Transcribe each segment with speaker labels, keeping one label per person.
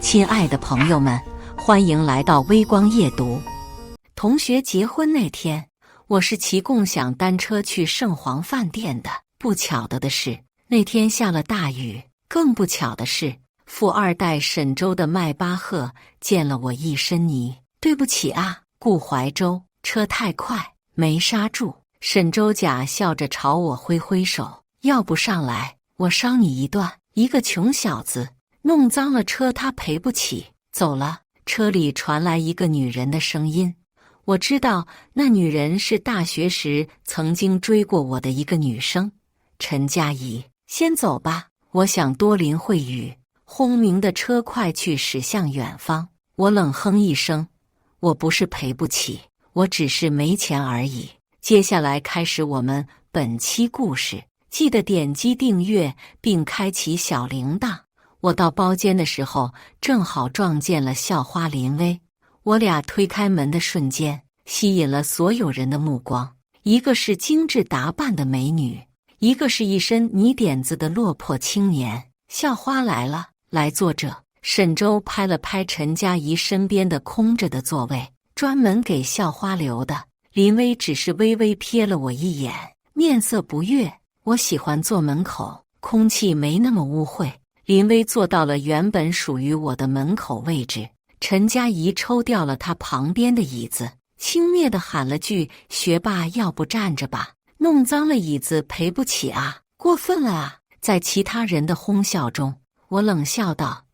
Speaker 1: 親愛的朋友們，歡迎來到微光夜讀。同學結婚那天，我是騎共享單車去聖皇飯店的。不巧的是，那天下了大雨。更不巧的是，富二代沈周的邁巴赫濺了我一身泥。對不起啊，顧懷周，車太快，沒剎住。沈周假笑着朝我揮揮手，要不上來，我傷你一段。一個窮小子，弄髒了車，他賠不起。走了。車裡傳來一個女人的聲音，我知道那女人是大學時曾經追過我的一個女生，陳佳怡。先走吧，我想多淋會雨。轟鳴的車快去駛向遠方，我冷哼一聲，我不是賠不起，我只是沒錢而已。接下來開始我們本期故事，記得點擊訂閱並開啟小鈴鐺。我到包間的時候，正好撞見了校花林薇。我倆推開門的瞬間，吸引了所有人的目光。一個是精緻打扮的美女，一個是一身泥點子的落魄青年。校花来了，來坐這。沈周拍了拍陳佳怡身邊的空着的座位，專門給校花留的。林薇只是微微瞥了我一眼，面色不悅。我喜歡坐門口，空氣沒那麼污穢。林薇坐到了原本屬於我的門口位置，陳佳怡抽掉了她旁邊的椅子，輕蔑地喊了句：“學霸，要不站着吧，弄髒了椅子賠不起啊，過分了啊！”在其他人的哄笑中，我冷笑道：“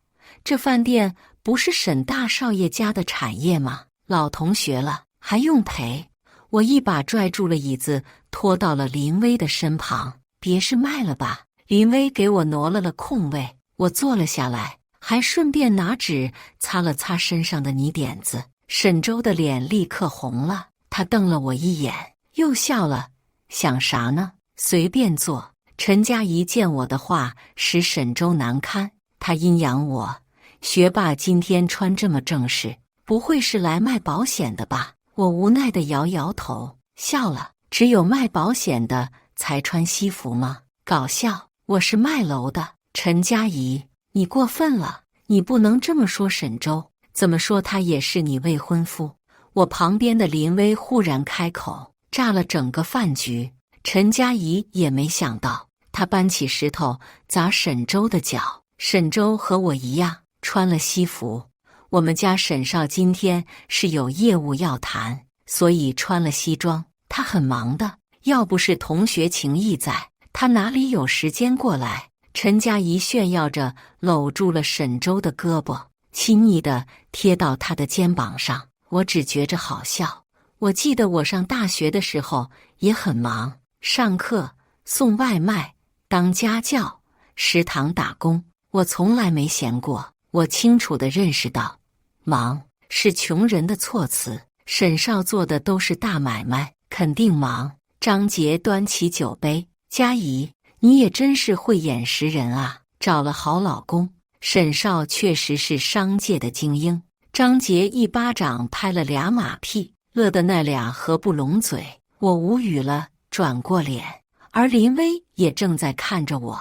Speaker 1: 這飯店不是沈大少爺家的產業嗎？老同學了，還用賠？”我一把拽住了椅子，拖到了林薇的身旁。“別是賣了吧？”林薇給我挪了空位。我坐了下來，還順便拿紙擦了擦身上的泥點子。沈周的臉立刻紅了，他瞪了我一眼，又笑了。“想啥呢？隨便坐。”陳佳怡見我的話使沈周難堪，他陰陽我：“學霸今天穿這麼正式，不會是來賣保險的吧？”我無奈地搖搖頭，笑了：“只有賣保險的才穿西服嗎？搞笑，我是賣樓的。”陳佳怡，你過分了，你不能這麼說沈周，怎麼說他也是你未婚夫。我旁邊的林薇忽然開口，炸了整個飯局。陳佳怡也沒想到，他搬起石頭砸沈周的腳。沈周和我一樣穿了西服，我們家沈少今天是有業務要談，所以穿了西裝。他很忙的，要不是同學情誼在，他哪裡有時間過來。陳佳怡炫耀着摟住了沈周的胳膊，親昵地貼到他的肩膀上。我只覺着好笑。我記得我上大學的時候也很忙，上課、送外賣、當家教、食堂打工，我從來沒閒過。我清楚地認識到，忙是窮人的措辭。沈少做的都是大買賣，肯定忙。張杰端起酒杯：“佳怡，你也真是慧眼識人啊，找了好老公。”沈少確實是商界的精英。張杰一巴掌拍了倆馬屁，樂得那倆合不攏嘴。我無語了，轉過臉，而林薇也正在看着我。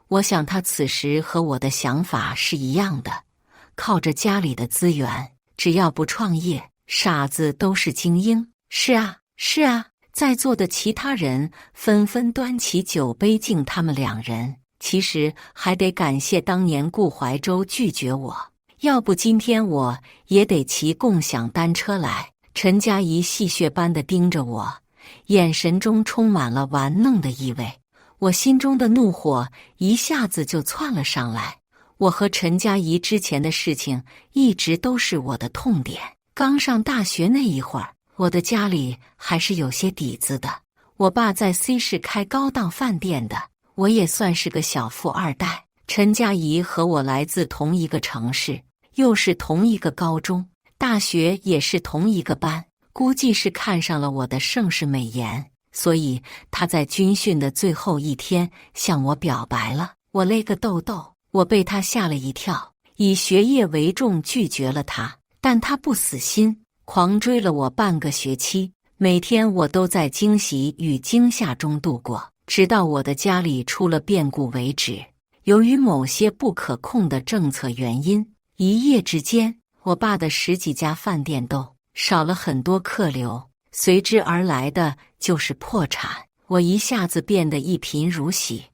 Speaker 1: 我想她此時和我的想法是一樣的，靠着家裡的資源，只要不創業，傻子都是精英。是啊，是啊。在座的其他人紛紛端起酒杯敬他們兩人。其實還得感謝當年顧懷周拒絕我，要不今天我也得騎共享單車來。陳佳怡戲謔般地盯着我，眼神中充滿了玩弄的意味。我心中的怒火一下子就竄了上來。我和陳佳怡之前的事情一直都是我的痛點。剛上大學那一會兒，我的家裡還是有些底子的，我爸在 C 市開高檔飯店的，我也算是個小富二代。陳佳怡和我來自同一個城市，又是同一個高中，大學也是同一個班，估計是看上了我的盛世美顏，所以他在軍訓的最後一天向我表白了。我勒個豆豆，我被他嚇了一跳，以學業為重拒絕了他，但他不死心，狂追了我半個學期，每天我都在驚喜與驚嚇中度過，直到我的家裡出了變故為止。由於某些不可控的政策原因，一夜之間，我爸的10幾家飯店都少了很多客流，隨之而來的就是破產。我一下子變得一貧如洗。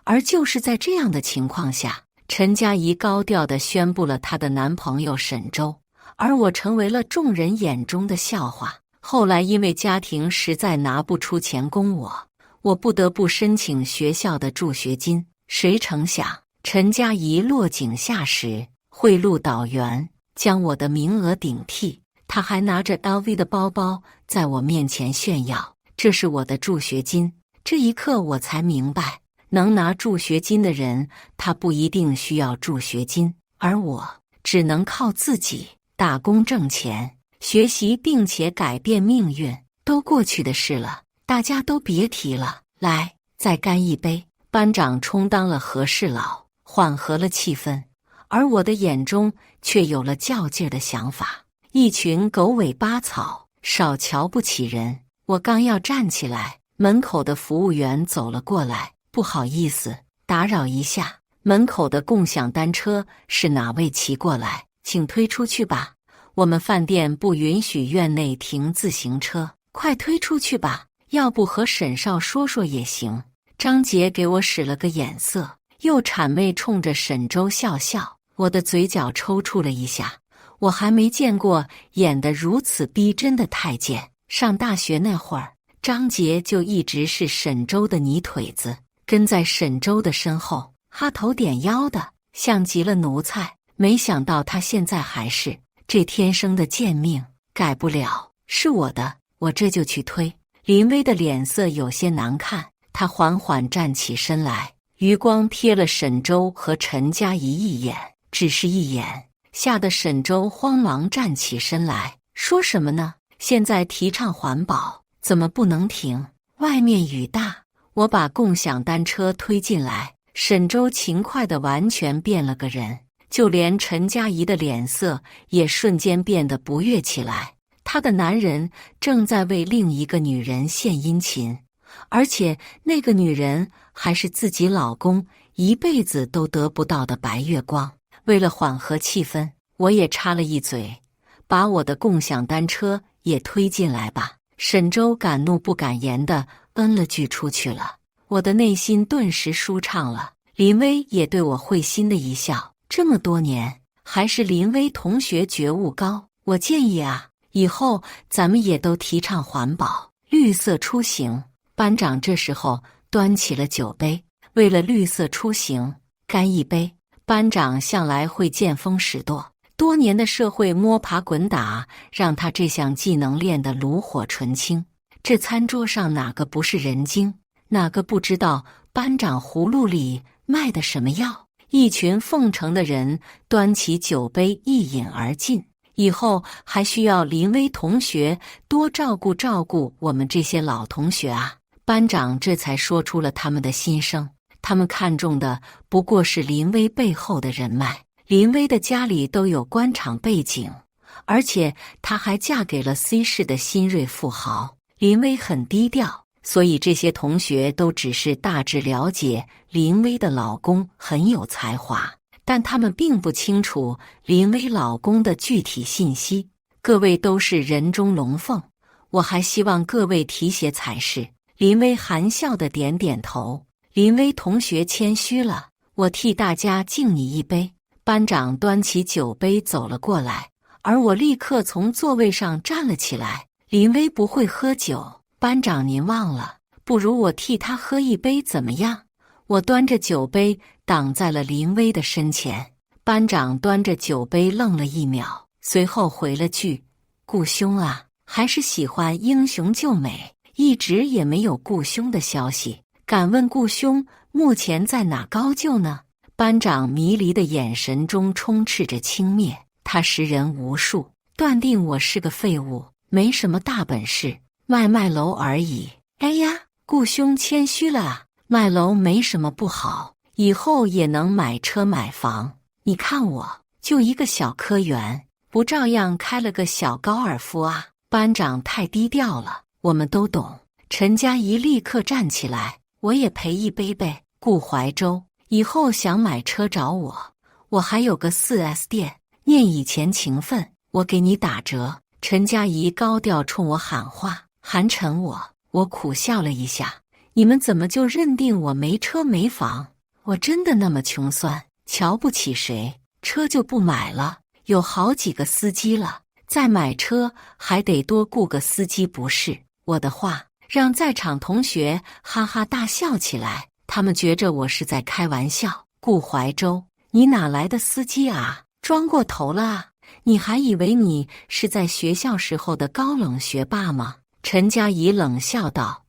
Speaker 1: 而就是在這樣的情況下，陳佳怡高調地宣布了她的男朋友沈周，而我成為了眾人眼中的笑話。後來因為家庭實在拿不出錢供我，我不得不申請學校的助學金。誰成想，陳佳怡落井下石，賄賂導員，將我的名額頂替。她還拿着 LV 的包包在我面前炫耀，這是我的助學金。這一刻我才明白，能拿助學金的人，他不一定需要助學金，而我只能靠自己打工掙錢、學習，並且改變命運。都過去的事了，大家都別提了。來，再乾一杯。班長充當了和事佬，緩和了氣氛，而我的眼中卻有了較勁的想法。一群狗尾巴草，少瞧不起人。我剛要站起來，門口的服務員走了過來。不好意思，打擾一下，門口的共享单車是哪位騎過來？請推出去吧。我們飯店不允許院內停自行車，快推出去吧。要不和沈少說說也行。張杰給我使了個眼色，又谄媚衝着沈周笑笑。我的嘴角抽搐了一下，我還沒見過演得如此逼真的太監。上大學那會兒，張杰就一直是沈周的泥腿子，跟在沈周的身後，哈頭點腰的，像極了奴才。沒想到他現在還是這天生的賤命，改不了。是我的，我這就去推。林薇的臉色有些難看，她緩緩站起身來，餘光瞥了沈周和陳佳怡一眼，只是一眼，嚇得沈周慌忙站起身來，說什麼呢？現在提倡環保，怎麼不能停？外面雨大。我把共享單車推進來，沈周勤快地完全變了個人，就連陳佳怡的臉色也瞬間變得不悅起來。她的男人正在為另一個女人獻殷勤，而且那個女人還是自己老公一輩子都得不到的白月光。為了緩和氣氛，我也插了一嘴，把我的共享單車也推進來吧。沈周敢怒不敢言地嗯了句出去了，我的內心頓時舒暢了。林薇也對我會心的一笑，這麼多年還是林薇同學覺悟高。我建議啊，以後咱們也都提倡環保，綠色出行。班長這時候端起了酒杯，為了綠色出行，乾一杯。班長向來會見風使舵，多年的社會摸爬滾打讓他這項技能練得爐火純青。這餐桌上哪個不是人精，哪個不知道班長葫蘆裡賣的什麼藥？一群奉承的人端起酒杯一飲而盡。以後還需要林薇同學多照顧照顧我們這些老同學啊。班長這才說出了他們的心聲，他們看重的不過是林薇背後的人脈。林薇的家裡都有官場背景，而且她還嫁給了 C 市的新銳富豪。林薇很低調，所以這些同學都只是大致了解林薇的老公很有才華，但他們並不清楚林薇老公的具體信息。各位都是人中龍鳳，我還希望各位提攜才是。林薇含笑地點點頭。林薇同學謙虛了，我替大家敬你一杯。班長端起酒杯走了過來，而我立刻從座位上站了起來。林薇不會喝酒，班長您忘了，不如我替他喝一杯怎麼樣？我端着酒杯擋在了林薇的身前。班長端着酒杯愣了一秒，隨後回了句：顧兄啊，還是喜歡英雄救美，一直也沒有顧兄的消息。敢問顧兄目前在哪高就呢？班長迷離的眼神中充斥着輕蔑，他識人無數，斷定我是個廢物，沒什麼大本事，賣樓而已。哎呀，顧兄謙虛了啊，賣樓沒什麼不好，以後也能買車買房。你看我就一個小科員，不照樣開了個小高爾夫啊？班長太低調了，我們都懂。陳佳怡立刻站起來，我也陪一杯唄。顧懷洲，以後想買車找我，我還有個 4S 店，念以前情分，我給你打折。陳佳怡高調衝我喊話。韓晨我苦笑了一下，你們怎麼就認定我沒車沒房？我真的那麼窮酸，瞧不起誰，車就不買了？有好幾個司機了，再買車還得多雇個司機不是？我的話讓在場同學哈哈大笑起來，他們覺着我是在開玩笑。顧懷州，你哪來的司機啊？裝過頭了啊？你還以為你是在學校時候的高冷學霸嗎？陳佳怡冷笑道：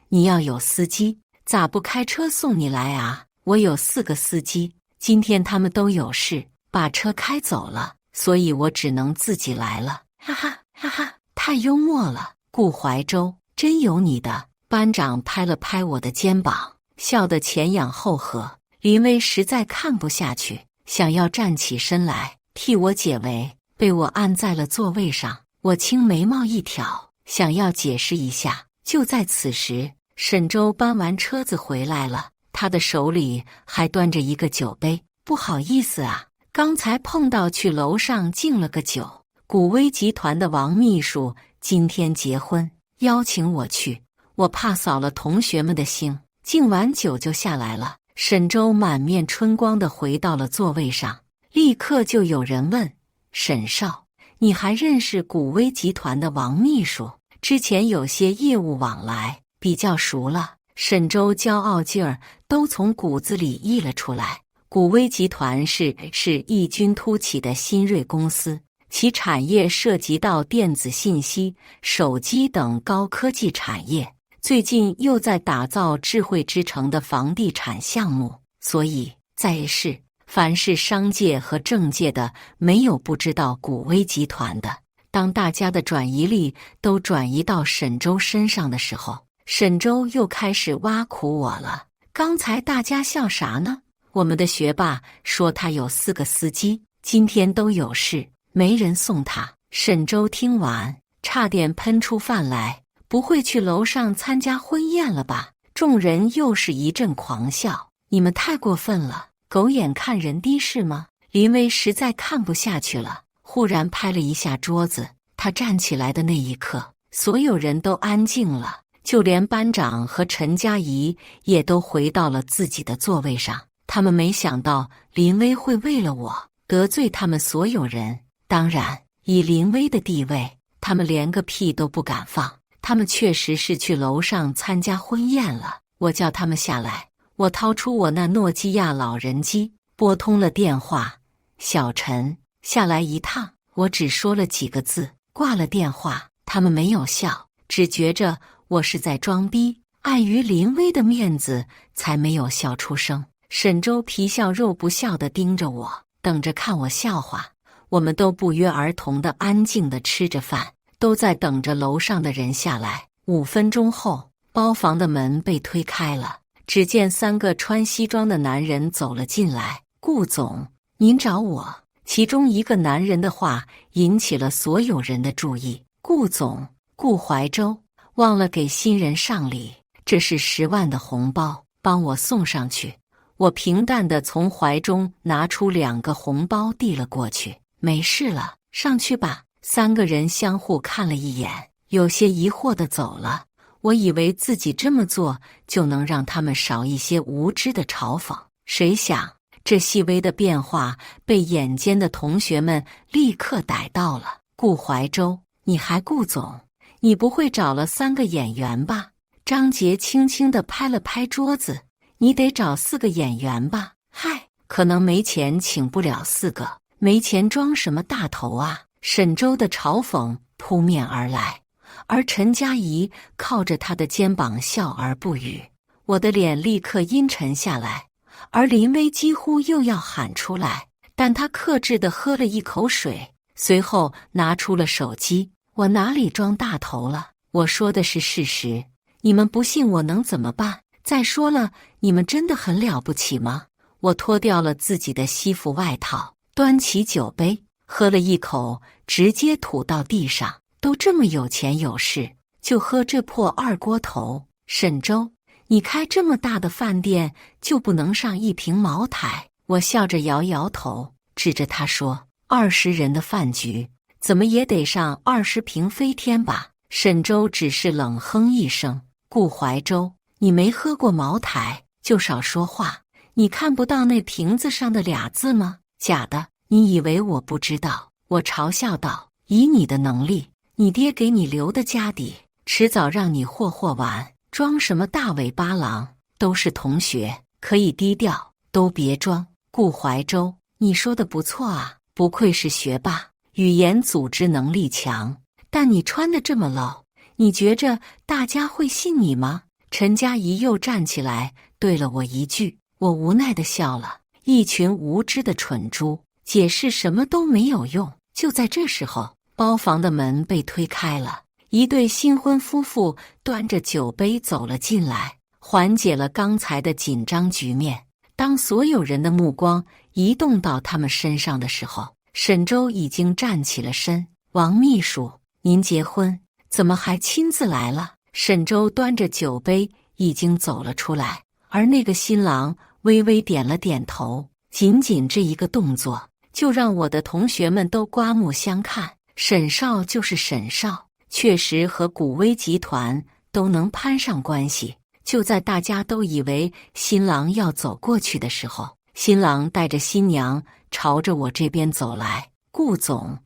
Speaker 1: 你要有司機，咋不開車送你來啊？我有4個司機，今天他們都有事，把車開走了，所以我只能自己來了。哈哈哈哈，太幽默了。顧懷州，真有你的。班長拍了拍我的肩膀，笑得前仰後合。林薇實在看不下去，想要站起身來替我解圍，被我按在了座位上。我青眉毛一挑，想要解釋一下。就在此時，沈周搬完車子回來了，他的手裡還端着一個酒杯。不好意思啊，剛才碰到，去楼上敬了個酒。古威集團的王秘書今天結婚，邀請我去，我怕掃了同學們的興，敬完酒就下來了。沈周滿面春光地回到了座位上，立刻就有人問：沈少，你還認識古威集團的王秘書？之前有些業務往來，比較熟了。沈周驕傲勁兒都從骨子裡溢了出來。古威集團是異軍突起的新銳公司，其產業涉及到電子信息、手機等高科技產業。最近又在打造智慧之城的房地產項目，所以在世凡是商界和政界的，沒有不知道古威集團的。當大家的轉移力都轉移到沈周身上的時候，沈周又開始挖苦我了。剛才大家笑啥呢？我們的學霸說他有4個司機，今天都有事，沒人送他。沈周聽完，差點噴出飯來。不會去樓上參加婚宴了吧？眾人又是一陣狂笑。你們太過分了，狗眼看人低是嗎？林薇實在看不下去了，忽然拍了一下桌子。他站起來的那一刻，所有人都安靜了，就連班長和陳佳怡也都回到了自己的座位上。他們沒想到林薇會為了我得罪他們所有人。當然，以林薇的地位，他們連個屁都不敢放。他們確實是去樓上參加婚宴了。我叫他們下來，我掏出我那諾基亞老人機，撥通了電話。小陳，下來一趟。我只說了幾個字，掛了電話。他們沒有笑，只覺着我是在裝逼，礙於林薇的面子，才沒有笑出聲。沈周皮笑肉不笑地盯着我，等着看我笑話。我們都不約而同地安靜地吃着飯，都在等着樓上的人下來。5分鐘後，包房的門被推開了，只見3個穿西裝的男人走了進來。顧總，您找我。其中一個男人的話引起了所有人的注意。顧總，顧懷州，忘了給新人上禮，這是10萬的紅包，幫我送上去。我平淡地從懷中拿出2個紅包遞了過去。沒事了，上去吧。3個人相互看了一眼，有些疑惑地走了。我以為自己這麼做就能讓他們少一些無知的嘲諷，誰想這細微的變化被眼尖的同學們立刻逮到了。顧懷州，你還顧總？你不會找了3個演員吧？張杰輕輕地拍了拍桌子，你得找4個演員吧？嗨，可能沒錢請不了4個，沒錢裝什麼大頭啊？沈周的嘲諷撲面而來，而陳佳怡靠着他的肩膀笑而不語。我的臉立刻陰沉下來，而林薇幾乎又要喊出來，但她克制地喝了一口水，隨後拿出了手機。我哪裡裝大頭了？我說的是事實，你們不信我能怎麼辦？再說了，你們真的很了不起嗎？我脫掉了自己的西服外套，端起酒杯，喝了一口，直接吐到地上。都這麼有錢有勢，就喝這破二鍋頭。沈周，你開這麼大的飯店，就不能上一瓶茅台？我笑着搖搖頭，指着他說： 20人的飯局，怎麼也得上20瓶飛天吧？沈周只是冷哼一聲：“顧懷州，你沒喝過茅台，就少說話。你看不到那瓶子上的倆字嗎？假的，你以為我不知道？”我嘲笑道：“以你的能力，你爹給你留的家底，遲早讓你霍霍完。裝什麼大尾巴狼？都是同學，可以低調，都別裝。”顧懷州，你說的不錯啊，不愧是學霸，語言組織能力強。但你穿得這麼露，你覺着大家會信你嗎？陳佳怡又站起來對了我一句，我無奈地笑了。一群無知的蠢豬，解釋什麼都沒有用。就在這時候，包房的門被推開了，一對新婚夫婦端着酒杯走了進來，緩解了剛才的緊張局面。當所有人的目光移動到他們身上的時候，沈周已經站起了身。王秘書，您結婚怎麼還親自來了？沈周端着酒杯已經走了出來，而那個新郎微微點了點頭。僅僅這一個動作，就讓我的同學們都刮目相看。沈少就是沈少，確實和古威集團都能攀上關係。就在大家都以為新郎要走過去的時候，新郎帶着新娘朝着我这邊走來。顧總，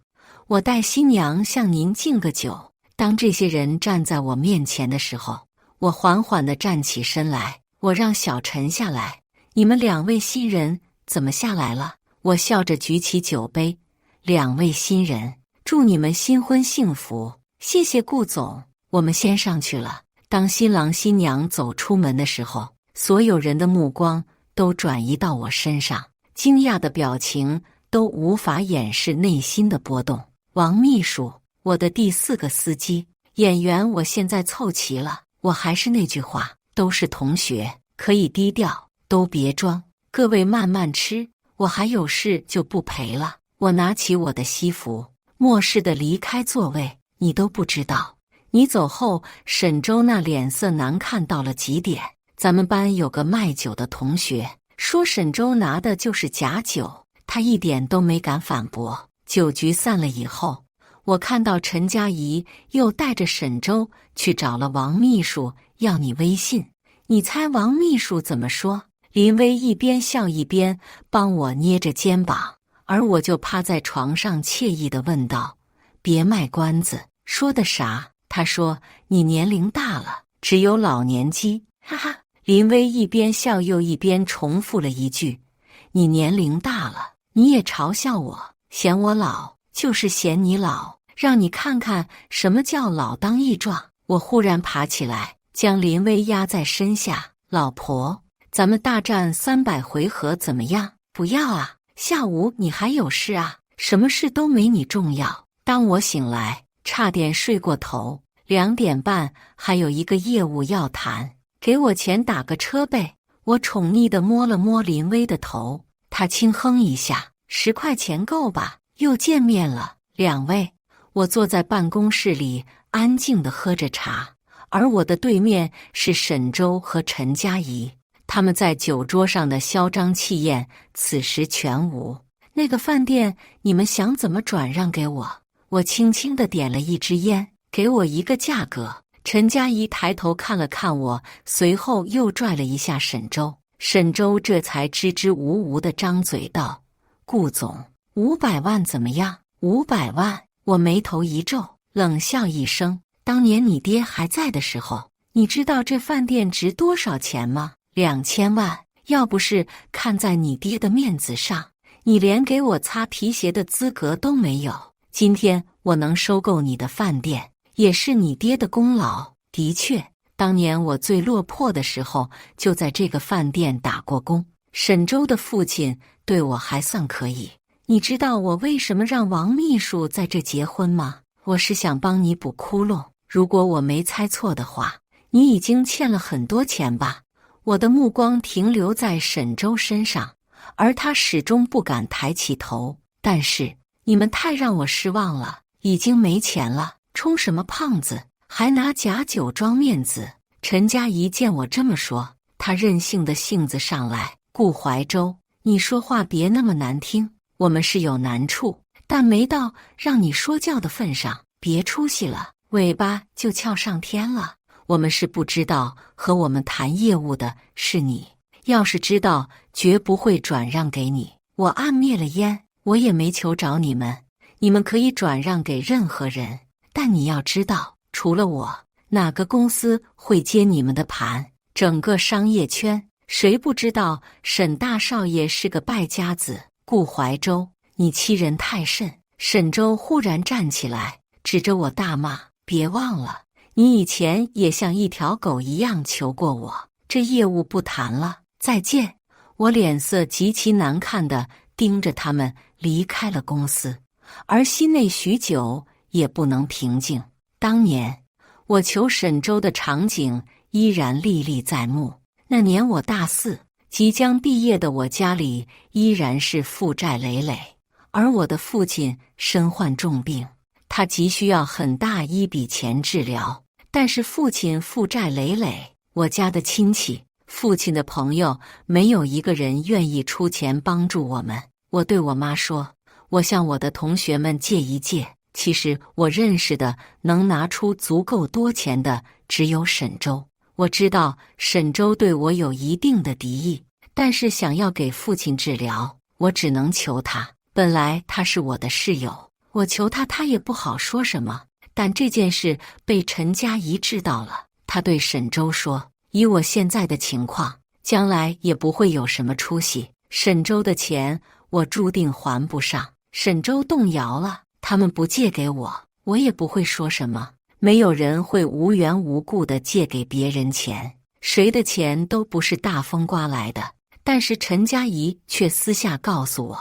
Speaker 1: 我帶新娘向您敬個酒。當這些人站在我面前的時候，我緩緩地站起身來，我讓小陳下來。你們2位新人怎麼下來了？我笑着舉起酒杯，2位新人，祝你們新婚幸福。謝謝顧總，我們先上去了。當新郎新娘走出門的時候，所有人的目光都轉移到我身上，驚訝的表情都無法掩飾內心的波動。王秘書，我的第4個司機，演員我現在湊齊了。我還是那句話，都是同學，可以低調，都別裝。各位慢慢吃，我還有事就不陪了。我拿起我的西服，漠視地離開座位。你都不知道，你走後，沈周那臉色難看到了極點。咱們班有個賣酒的同學說沈周拿的就是假酒，他一點都沒敢反駁。酒局散了以後，我看到陳佳怡又帶着沈周去找了王秘書要你微信。你猜王秘書怎麼說？林薇一邊笑一邊幫我捏着肩膀，而我就趴在床上惬意地問道：“別賣關子，說的啥？”他說：“你年齡大了，只有老年機。”哈哈。林薇一邊笑又一邊重複了一句：“你年齡大了。”你也嘲笑我，嫌我老，就是嫌你老，讓你看看什麼叫老當益壯。我忽然爬起來，將林薇壓在身下：“老婆，咱們大戰300回合怎麼樣？”“不要啊，下午你還有事啊，什麼事都沒你重要。”當我醒來，差點睡過頭，2點半還有一個業務要談，給我錢打個車唄。我寵溺地摸了摸林薇的頭，她輕哼一下：“10塊錢夠吧？又見面了，2位。”我坐在辦公室裡，安靜地喝着茶，而我的對面是沈周和陳佳怡，他們在酒桌上的囂張氣焰此時全無。“那個飯店你們想怎麼轉讓給我？”我輕輕地點了一支煙，“給我一個價格。”陳佳怡抬頭看了看我，隨後又拽了一下沈周。沈周這才支支吾吾地張嘴道：“顧總，500萬怎麼樣？”500萬。我眉頭一皺，冷笑一聲：“當年你爹還在的時候，你知道這飯店值多少錢嗎？2000萬。要不是看在你爹的面子上，你連給我擦皮鞋的資格都沒有。今天我能收購你的飯店，也是你爹的功勞。的確，當年我最落魄的時候，就在這個飯店打過工。沈周的父親對我還算可以。你知道我為什麼讓王秘書在這結婚嗎？我是想幫你補窟窿。如果我沒猜錯的話，你已經欠了很多錢吧？”我的目光停留在沈周身上，而他始終不敢抬起頭。“但是你們太讓我失望了，已經沒錢了，充什麼胖子，還拿假酒裝面子。”陳佳怡見我這麼說，她任性的性子上來：“顧懷州，你說話別那麼難聽。我們是有難處，但沒到讓你說教的份上，別出息了，尾巴就翹上天了。我們是不知道和我們談業務的是你，要是知道，絕不會轉讓給你。我按滅了煙，我也沒求着你們，你們可以轉讓給任何人，但你要知道，除了我，哪個公司會接你們的盤？整個商業圈，誰不知道沈大少爺是個敗家子？顧懷州，你欺人太甚！沈周忽然站起來，指着我大罵：別忘了，你以前也像一條狗一樣求過我，這業務不談了，再見。我臉色極其難看地盯着他們離開了公司，而心內許久也不能平靜。當年我求沈周的場景依然歷歷在目。那年我大4，即將畢業的我家裡依然是負債累累，而我的父親身患重病，他急需要很大一筆錢治療。但是父親負債累累，我家的親戚、父親的朋友沒有一個人願意出錢幫助我們。我對我媽說，我向我的同學們借一借。其實我認識的能拿出足夠多錢的只有沈周。我知道沈周對我有一定的敵意，但是想要給父親治療，我只能求他。本來他是我的室友，我求他，他也不好說什麼。但這件事被陳佳怡知道了，他對沈周說，以我現在的情況，將來也不會有什麼出息。沈周的錢我注定還不上。沈周動搖了，他們不借給我，我也不會說什麼。沒有人會無緣無故地借給別人錢，誰的錢都不是大風刮來的。但是陳佳怡卻私下告訴我，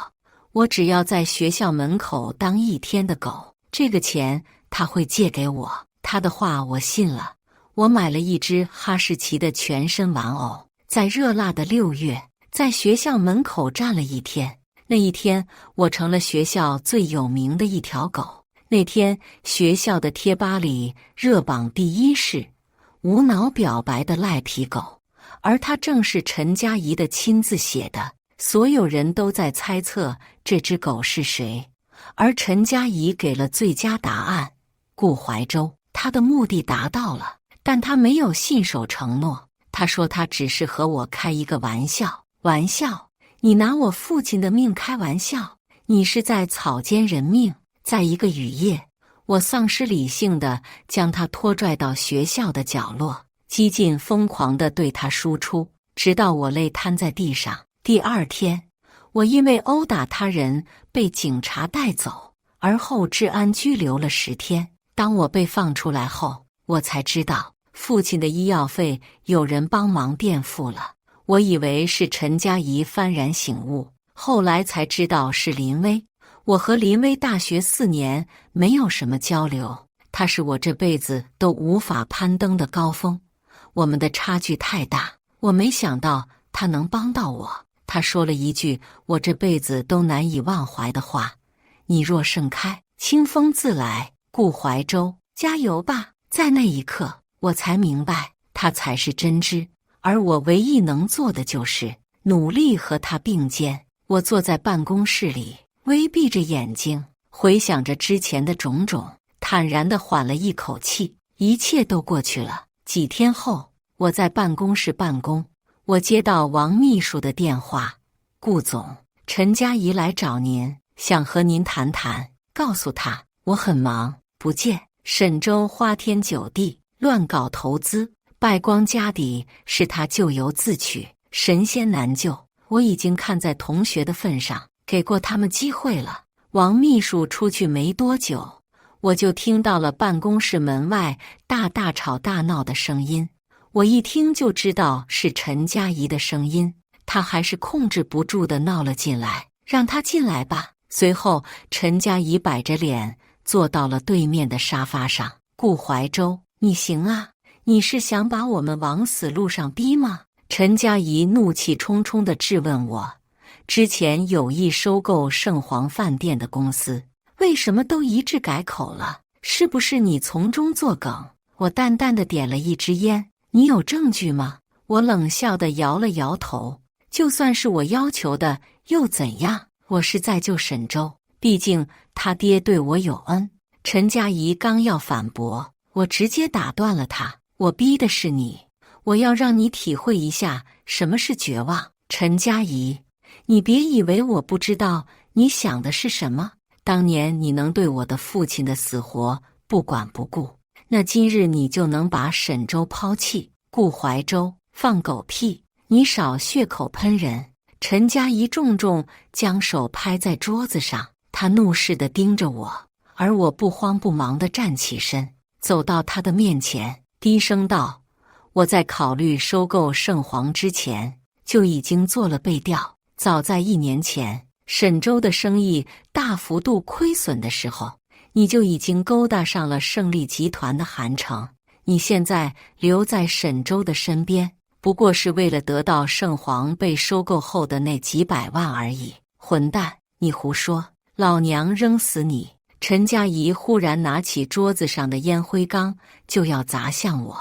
Speaker 1: 我只要在學校門口當一天的狗，這個錢他會借給我。他的話我信了。我買了一隻哈士奇的全身玩偶，在熱辣的6月，在學校門口站了一天。那一天，我成了學校最有名的一條狗。那天，學校的貼吧裡熱榜第1是無腦表白的賴皮狗，而它正是陳佳怡的親自寫的。所有人都在猜測這隻狗是誰，而陳佳怡給了最佳答案：顧懷州。他的目的達到了，但他沒有信守承諾。他說他只是和我開一個玩笑。玩笑？你拿我父親的命開玩笑？你是在草菅人命。在一個雨夜，我喪失理性地將他拖拽到學校的角落，幾近瘋狂地對他輸出，直到我累癱在地上。第二天，我因為毆打他人被警察帶走，而後治安拘留了10天。當我被放出來後，我才知道父親的醫藥費有人幫忙墊付了。我以為是陳佳怡幡然醒悟，後來才知道是林薇。我和林薇大學4年沒有什麼交流，她是我這輩子都無法攀登的高峰，我們的差距太大。我沒想到她能幫到我。她說了一句我這輩子都難以忘懷的話：你若盛開，清風自來。顧懷州，加油吧！在那一刻，我才明白她才是真知，而我唯一能做的就是努力和她並肩。我坐在辦公室裡，微閉着眼睛，回想着之前的種種，坦然地緩了一口氣，一切都過去了。幾天後，我在辦公室辦公，我接到王秘書的電話：顧總，陳佳怡來找您，想和您談談。告訴他我很忙，不見。沈周花天酒地，亂搞投資，敗光家底，是他咎由自取，神仙難救。我已經看在同學的份上，給過他們機會了。王秘書出去沒多久，我就聽到了辦公室門外大吵大鬧的聲音。我一聽就知道是陳佳怡的聲音，她還是控制不住地鬧了進來。讓她進來吧。隨後，陳佳怡擺着臉坐到了對面的沙發上。顧懷州，你行啊？你是想把我們往死路上逼嗎？陳佳怡怒氣冲冲地質問我。之前有意收購盛皇飯店的公司，為什麼都一致改口了？是不是你從中作梗？我淡淡地點了一支煙。你有證據嗎？我冷笑地搖了搖頭。就算是我要求的，又怎樣？我是在救沈周，畢竟他爹對我有恩。陳佳怡剛要反駁，我直接打斷了他。我逼的是你，我要讓你體會一下什麼是絕望。陳佳怡，你別以為我不知道你想的是什麼。當年你能對我的父親的死活不管不顧，那今日你就能把沈周拋棄。顧懷州，放狗屁！你少血口噴人！陳佳怡重重將手拍在桌子上，他怒視地盯着我，而我不慌不忙地站起身，走到他的面前，低聲道：“我在考慮收購聖皇之前，就已經做了備調。早在1年前，沈周的生意大幅度虧損的時候，你就已經勾搭上了勝利集團的韓城。你現在留在沈周的身邊，不過是為了得到聖皇被收購後的那幾百萬而已。混蛋，你胡說！老娘扔死你！”陳佳怡忽然拿起桌子上的煙灰缸，就要砸向我，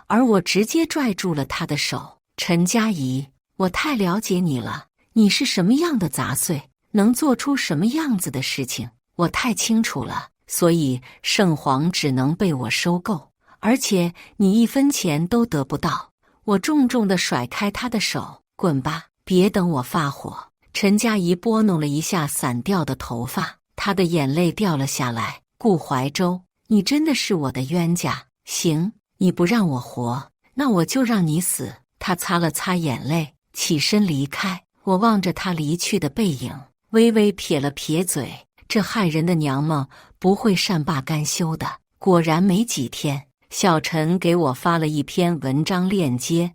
Speaker 1: 而我直接拽住了他的手。陳佳怡，我太了解你了，你是什麼樣的雜碎，能做出什麼樣子的事情，我太清楚了。所以聖皇只能被我收購，而且你1分錢都得不到。我重重地甩開他的手，滾吧，別等我發火。陳佳怡撥弄了一下散掉的頭髮，她的眼淚掉了下來。顧懷州，你真的是我的冤家。行，你不讓我活，那我就讓你死。他擦了擦眼淚，起身離開。我望着他離去的背影，微微撇了撇嘴。這害人的娘們不會善罷甘休的。果然沒幾天，小陳給我發了一篇文章鏈接，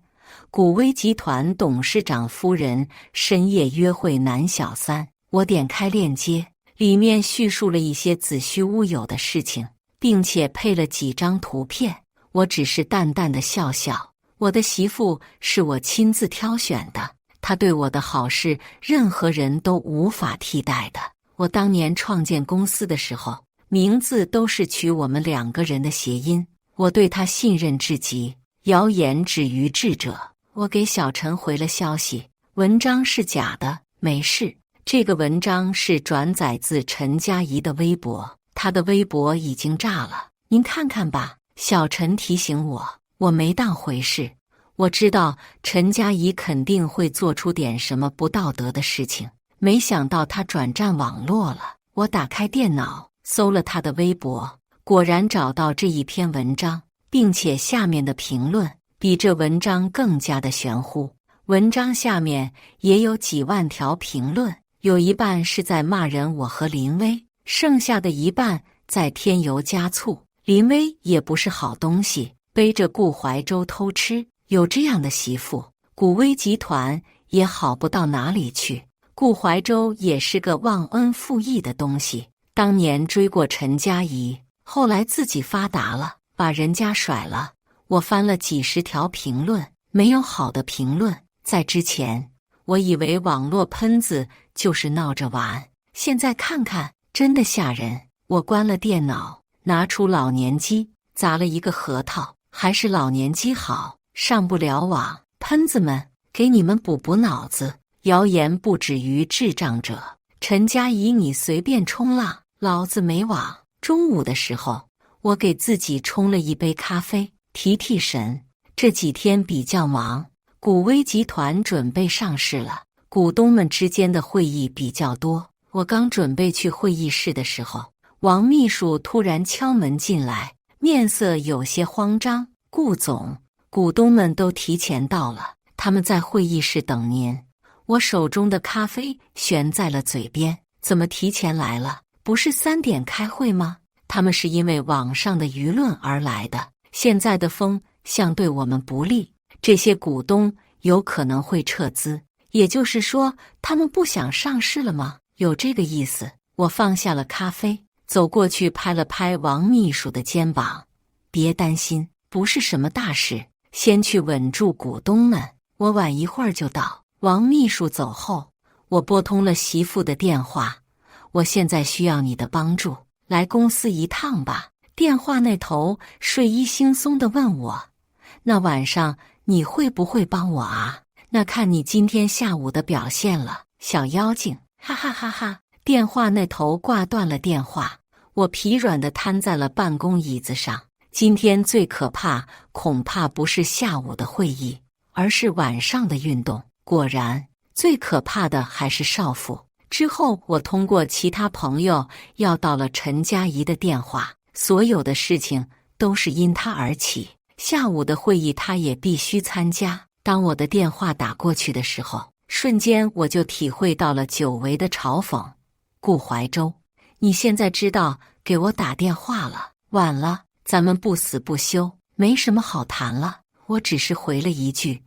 Speaker 1: 古威集團董事長夫人深夜約會男小三。我點開鏈接，裡面敘述了一些子虛烏有的事情，並且配了幾張圖片。我只是淡淡的笑笑。我的媳婦是我親自挑選的，她對我的好是任何人都無法替代的。我當年創建公司的時候，名字都是取我們2個人的諧音。我對他信任至極，謠言止於智者。我給小陳回了消息，文章是假的，沒事。這個文章是轉載自陳佳怡的微博，她的微博已經炸了，您看看吧。小陳提醒我，我沒當回事。我知道陳佳怡肯定會做出點什麼不道德的事情，沒想到她轉戰網絡了。我打開電腦，搜了她的微博，果然找到這一篇文章，並且下面的評論比這文章更加的玄乎。文章下面也有幾萬條評論，有一半是在罵人我和林薇，剩下的一半在添油加醋。林薇也不是好東西，背着顧懷州偷吃，有這樣的媳婦，古威集團也好不到哪裡去。顧懷州也是個忘恩負義的東西，當年追過陳佳怡，後來自己發達了，把人家甩了。我翻了幾十條評論，沒有好的評論。在之前，我以為網絡噴子就是鬧着玩，現在看看，真的嚇人。我關了電腦，拿出老年機，砸了一個核桃，還是老年機好，上不了網。噴子們，給你們補補腦子。謠言不止於智障者。陳佳怡，你隨便衝浪，老子沒網。中午的時候，我給自己沖了一杯咖啡，提提神。這幾天比較忙，古威集團準備上市了，股東們之間的會議比較多。我剛準備去會議室的時候，王秘書突然敲門進來，面色有些慌張。顧總，股東們都提前到了，他們在會議室等您。我手中的咖啡懸在了嘴邊，怎麼提前來了？不是3點開會嗎？他們是因為網上的輿論而來的，現在的風向對我們不利，這些股東有可能會撤資，也就是說，他們不想上市了嗎？有這個意思。我放下了咖啡，走過去拍了拍王秘書的肩膀，別擔心，不是什麼大事，先去穩住股東們，我晚一會兒就到。王秘書走後，我撥通了媳婦的電話，我現在需要你的幫助，來公司一趟吧。電話那頭睡意惺忪地問我，那晚上你會不會幫我啊？那看你今天下午的表現了，小妖精，哈哈哈哈。電話那頭掛斷了電話，我疲軟地癱在了辦公椅子上。今天最可怕，恐怕不是下午的會議，而是晚上的運動。果然，最可怕的還是少婦。之後，我通過其他朋友要到了陳佳怡的電話，所有的事情都是因她而起。下午的會議，她也必須參加。當我的電話打過去的時候，瞬間我就體會到了久違的嘲諷。顧懷舟，你現在知道給我打電話了，晚了。咱們不死不休，沒什麼好談了。我只是回了一句：“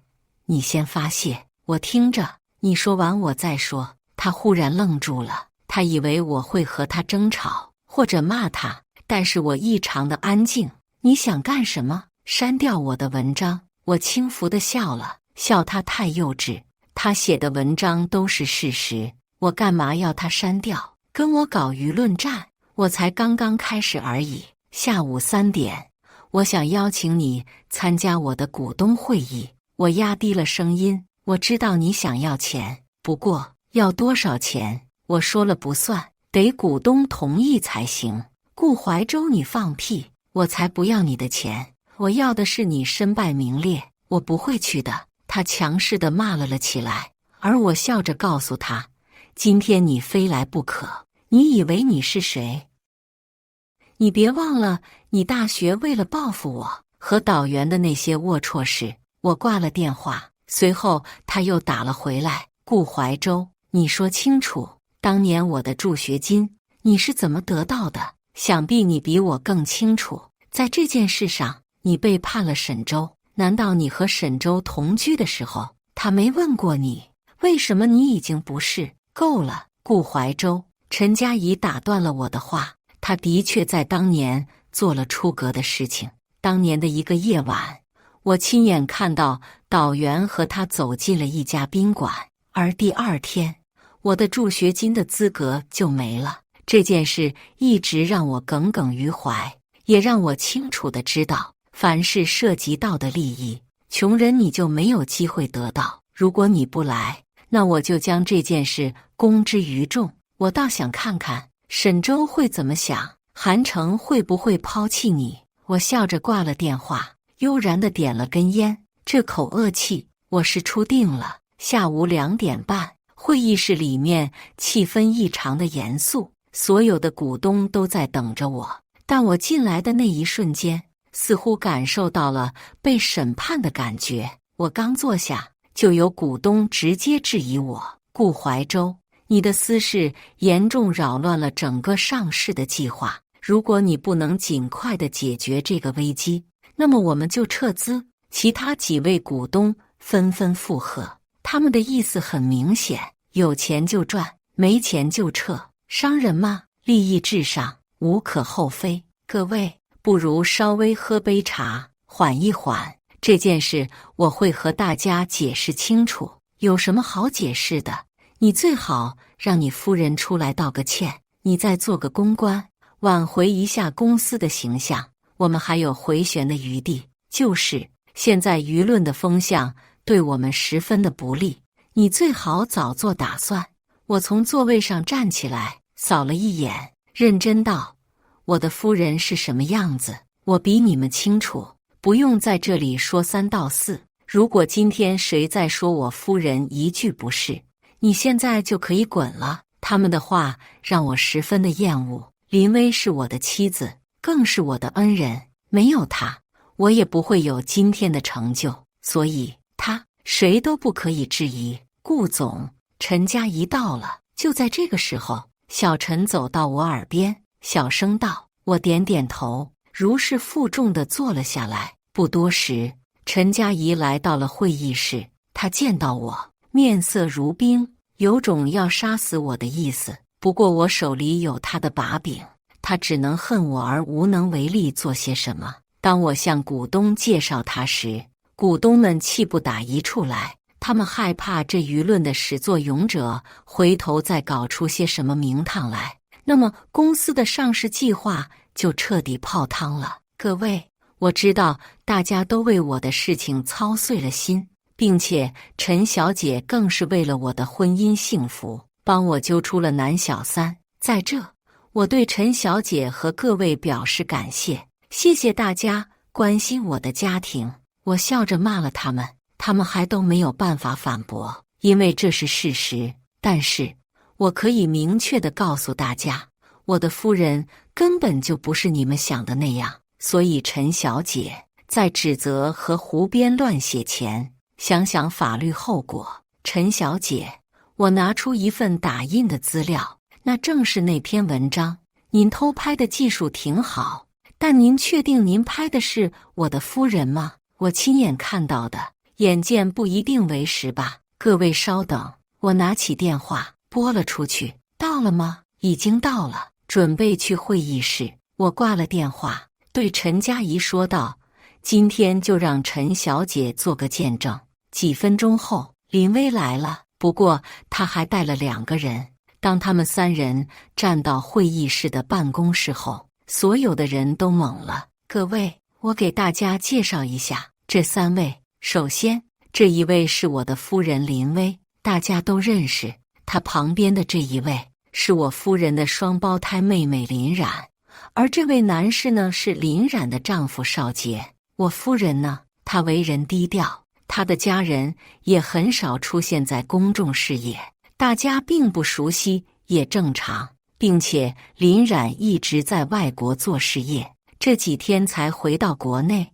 Speaker 1: 你先發洩，我聽着。”你說完我再說。他忽然愣住了，他以為我會和他爭吵或者罵他，但是我異常的安靜。你想幹什麼？刪掉我的文章？我輕浮地笑了，笑他太幼稚。他寫的文章都是事實，我幹嘛要他刪掉？跟我搞輿論戰？我才剛剛開始而已。下午3點，我想邀請你參加我的股東會議。我壓低了聲音，我知道你想要錢，不過要多少錢，我說了不算，得股東同意才行。顧懷舟，你放屁！我才不要你的錢，我要的是你身敗名裂。我不會去的。他強勢地罵了起來，而我笑着告訴他：今天你非來不可。你以為你是誰？你別忘了，你大學為了報復我和導員的那些齷齪事。我掛了電話，隨後他又打了回來。顧懷舟，你說清楚，當年我的助學金你是怎麼得到的？想必你比我更清楚。在這件事上，你背叛了沈舟。難道你和沈舟同居的時候，他沒問過你？為什麼你已經不是？夠了，顧懷舟。陳佳怡打斷了我的話。他的確在當年做了出格的事情。當年的一個夜晚，我親眼看到導員和他走進了一家賓館，而第二天，我的助學金的資格就沒了。這件事一直讓我耿耿於懷，也讓我清楚地知道，凡是涉及到的利益，窮人你就沒有機會得到。如果你不來，那我就將這件事公之於眾。我倒想看看沈舟會怎麼想，韓城會不會拋棄你？我笑着掛了電話，悠然地點了根煙。這口惡氣我是出定了。下午2點半，會議室裡面氣氛異常的嚴肅，所有的股東都在等着我。但我進來的那一瞬間，似乎感受到了被審判的感覺。我剛坐下，就有股東直接質疑我：顧懷舟，你的私事嚴重擾亂了整個上市的計劃。如果你不能盡快地解決這個危機，那麼我們就撤資。其他幾位股東紛紛附和，他們的意思很明顯：有錢就賺，沒錢就撤。商人嘛，利益至上，無可厚非。各位，不如稍微喝杯茶，緩一緩。這件事我會和大家解釋清楚。有什麼好解釋的？你最好讓你夫人出來道個歉，你再做個公關，挽回一下公司的形象。我們還有回旋的餘地。就是現在輿論的風向對我們十分的不利，你最好早做打算。我從座位上站起來，掃了一眼，認真道：我的夫人是什麼樣子，我比你們清楚，不用在這裡說三道四。如果今天誰再說我夫人一句不是，你現在就可以滾了。他們的話讓我十分的厭惡。林薇是我的妻子，更是我的恩人，沒有她，我也不會有今天的成就。所以她誰都不可以質疑。顧總，陳佳怡到了。就在這個時候，小陳走到我耳邊，小聲道。我點點頭，如釋負重地坐了下來。不多時，陳佳怡來到了會議室。她見到我，面色如冰，有種要殺死我的意思。不過我手裡有她的把柄，她只能恨我而無能為力做些什麼。當我向股東介紹她時，股東們氣不打一處來，他們害怕這輿論的始作俑者回頭再搞出些什麼名堂來，那麼公司的上市計劃就徹底泡湯了。各位，我知道大家都為我的事情操碎了心，並且陳小姐更是為了我的婚姻幸福幫我揪出了男小三。在這，我對陳小姐和各位表示感謝，謝謝大家關心我的家庭。我笑着罵了他們，他們還都沒有辦法反駁，因為這是事實。但是我可以明確地告訴大家，我的夫人根本就不是你們想的那樣。所以陳小姐在指責和胡編亂寫前，想想法律後果。陳小姐，我拿出一份打印的資料，那正是那篇文章。您偷拍的技術挺好，但您確定您拍的是我的夫人嗎？我親眼看到的，眼見不一定為實吧。各位稍等，我拿起電話撥了出去。到了嗎？已經到了，準備去會議室。我掛了電話，對陳佳怡說道：“今天就讓陳小姐做個見證。”幾分鐘後，林薇來了，不過她還帶了2個人。當他們3人站到會議室的辦公室後，所有的人都懵了。各位，我給大家介紹一下這3位。首先，這一位是我的夫人林薇，大家都認識。她旁邊的這一位是我夫人的雙胞胎妹妹林冉，而這位男士呢，是林冉的丈夫少傑。我夫人呢，她為人低調，她的家人也很少出現在公眾視野，大家並不熟悉也正常。並且林冉一直在外國做事業，這幾天才回到國內。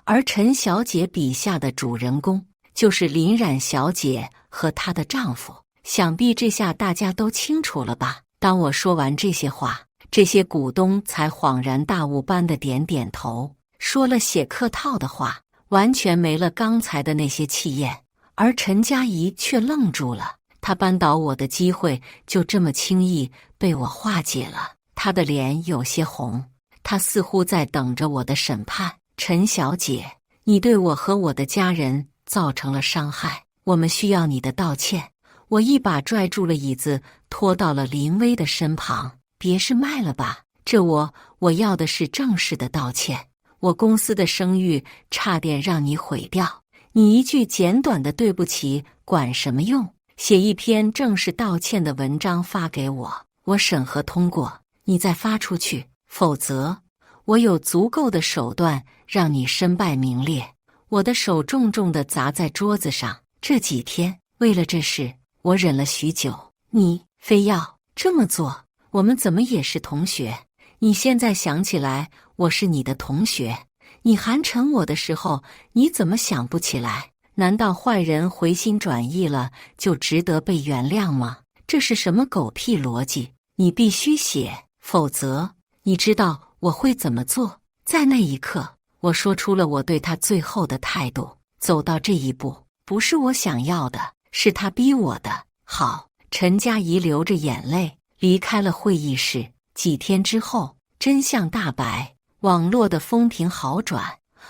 Speaker 1: 而陳小姐筆下的主人公就是林冉小姐和她的丈夫。想必這下大家都清楚了吧？當我說完這些話，這些股東才恍然大悟般的點點頭，說了些客套的話，完全沒了剛才的那些氣焰。而陳佳怡卻愣住了，她扳倒我的機會就這麼輕易被我化解了。她的臉有些紅，她似乎在等着我的審判。陳小姐，你對我和我的家人造成了傷害，我們需要你的道歉。我一把拽住了椅子，拖到了林薇的身旁。別是賣了吧？這我要的是正式的道歉。我公司的聲譽差點讓你毀掉，你一句簡短的對不起管什麼用？寫一篇正式道歉的文章發給我，我審核通過，你再發出去，否則我有足夠的手段讓你身敗名裂。我的手重重地砸在桌子上。這幾天為了這事，我忍了許久，你非要這麼做？我們怎麼也是同學？你現在想起來我是你的同學，你寒碜我的時候，你怎麼想不起來？難道壞人回心轉意了就值得被原諒嗎？這是什麼狗屁邏輯？你必須寫，否則你知道我會怎麼做？在那一刻，我說出了我對他最後的態度。走到這一步，不是我想要的，是他逼我的。好，陳佳怡流着眼淚離開了會議室。幾天之後，真相大白，網絡的風評好轉，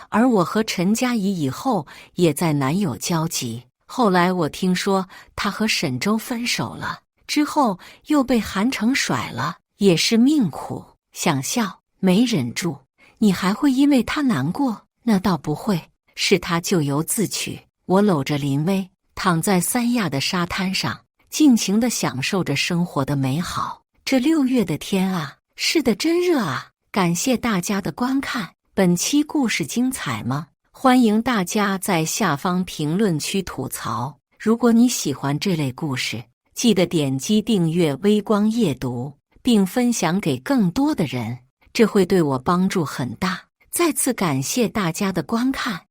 Speaker 1: 而我和陳佳怡以後也再難有交集。後來我聽說她和沈周分手了，之後又被韓城甩了，也是命苦。想笑沒忍住，你還會因為他難過？那倒不會，是他咎由自取。我摟着林薇，躺在三亞的沙灘上，盡情地享受着生活的美好。這6月的天啊，是的真熱啊！感謝大家的觀看，本期故事精彩嗎？歡迎大家在下方評論區吐槽。如果你喜歡這類故事，記得點擊訂閱微光夜讀，並分享給更多的人，這會對我幫助很大。再次感謝大家的觀看。